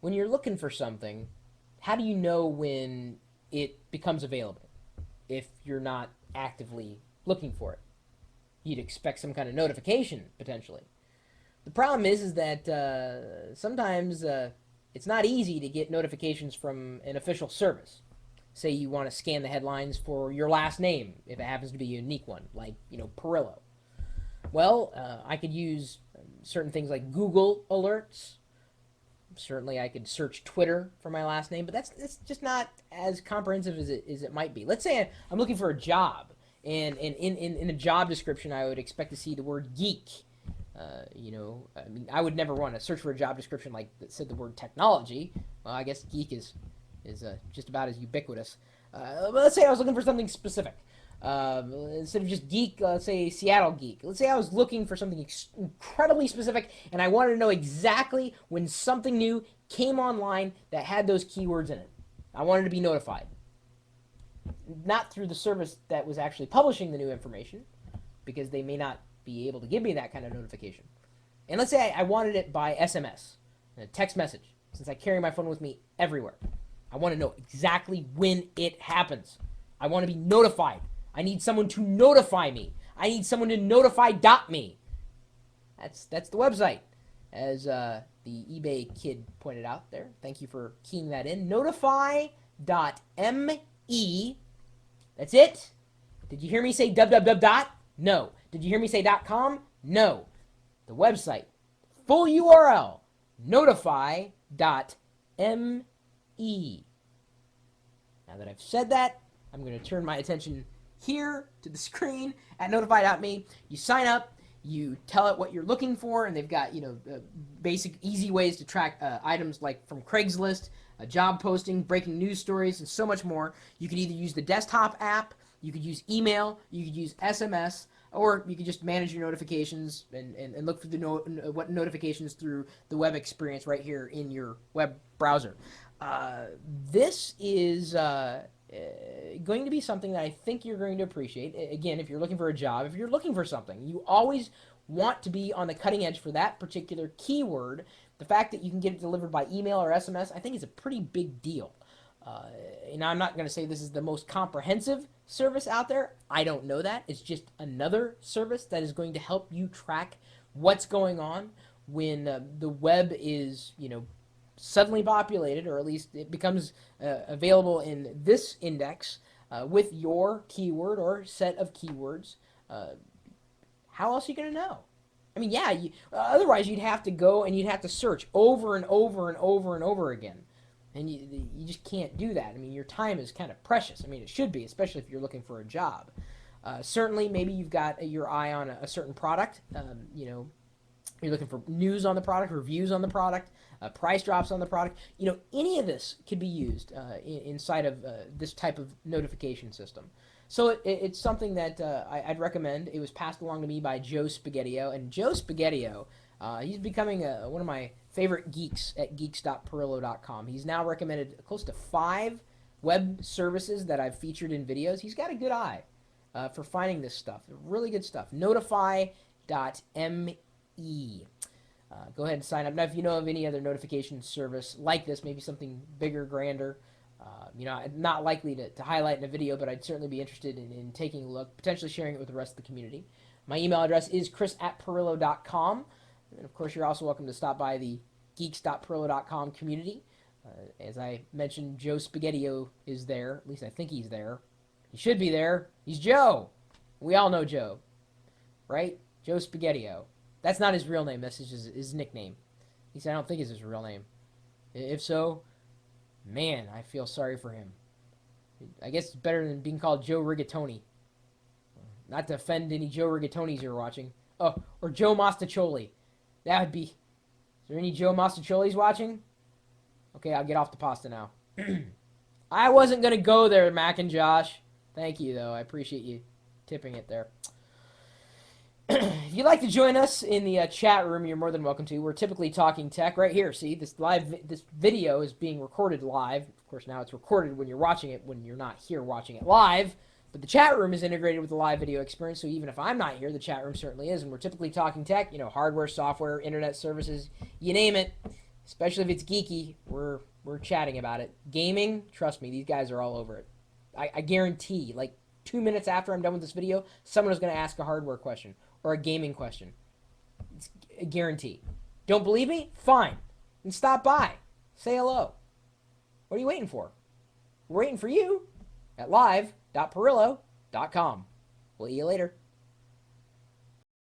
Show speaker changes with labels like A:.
A: when you're looking for something, how do you know when it becomes available if you're not actively looking for it? You'd expect some kind of notification potentially. The problem is that sometimes it's not easy to get notifications from an official service. Say you want to scan the headlines for your last name if it happens to be a unique one, like Perillo. Well, I could use certain things like Google alerts. Certainly, I could search Twitter for my last name, but that's just not as comprehensive as it might be. Let's say I'm looking for a job, and in a job description, I would expect to see the word geek. I mean, I would never want to search for a job description like that said the word technology. Well, I guess geek is just about as ubiquitous. But let's say I was looking for something specific. Instead of just geek, let's say Seattle geek. Let's say I was looking for something incredibly specific, and I wanted to know exactly when something new came online that had those keywords in it. I wanted to be notified. Not through the service that was actually publishing the new information, because they may not be able to give me that kind of notification. And let's say I wanted it by SMS, a text message, since I carry my phone with me everywhere. I want to know exactly when it happens. I want to be notified. I need someone to notify me. I need someone to notify.me. That's the website, as the eBay kid pointed out there. Thank you for keying that in. Notify.me. That's it. Did you hear me say www. No. Did you hear me say .com? No. The website. Full URL. Notify.me. Now that I've said that, I'm going to turn my attention here to the screen at notify.me. You sign up, you tell it what you're looking for, and they've got basic easy ways to track items like from Craigslist, job posting, breaking news stories, and so much more. You could either use the desktop app, you could use email, you could use SMS, or you could just manage your notifications and look for what notifications through the web experience right here in your web browser. This is going to be something that I think you're going to appreciate. Again, if you're looking for a job, if you're looking for something, you always want to be on the cutting edge for that particular keyword. The fact that you can get it delivered by email or SMS, I think is a pretty big deal. And I'm not going to say this is the most comprehensive service out there. I don't know that. It's just another service that is going to help you track what's going on when the web is, suddenly populated, or at least it becomes available in this index with your keyword or set of keywords. How else are you going to know? I mean, yeah, otherwise you'd have to go and you'd have to search over and over and over and over again. And you just can't do that. I mean, your time is kind of precious. I mean, it should be, especially if you're looking for a job. Certainly, maybe you've got your eye on a certain product. You're looking for news on the product, reviews on the product, price drops on the product. Any of this could be used inside of this type of notification system. So it's something that I'd recommend. It was passed along to me by Joe Spaghettio. And Joe Spaghettio, he's becoming one of my favorite geeks at geeks.perillo.com. He's now recommended close to 5 web services that I've featured in videos. He's got a good eye for finding this stuff. Really good stuff. Notify.me. Go ahead and sign up. Now, if you know of any other notification service like this, maybe something bigger, grander, I'm not likely to highlight in a video, but I'd certainly be interested in taking a look, potentially sharing it with the rest of the community. My email address is chris@perillo.com. And, of course, you're also welcome to stop by the geeks.perillo.com community. As I mentioned, Joe Spaghettio is there. At least I think he's there. He should be there. He's Joe. We all know Joe, right? Joe Spaghettio. That's not his real name. That's his nickname. He said, I don't think it's his real name. If so, man, I feel sorry for him. I guess it's better than being called Joe Rigatoni. Not to offend any Joe Rigatonis you're watching. Oh, or Joe Mastacholi. That would be... Is there any Joe Mastacholis watching? Okay, I'll get off the pasta now. I wasn't going to go there, Mac and Josh. Thank you, though. I appreciate you tipping it there. If you'd like to join us in the chat room, you're more than welcome to. We're typically talking tech right here. See, this video is being recorded live. Of course, now it's recorded when you're watching it, when you're not here watching it live. But the chat room is integrated with the live video experience, so even if I'm not here, the chat room certainly is. And we're typically talking tech, hardware, software, internet services, you name it. Especially if it's geeky, we're chatting about it. Gaming, trust me, these guys are all over it. I guarantee, like 2 minutes after I'm done with this video, someone is going to ask a hardware question or a gaming question. It's a guarantee. Don't believe me? Fine. And stop by. Say hello. What are you waiting for? We're waiting for you at live.pirillo.com. We'll see you later.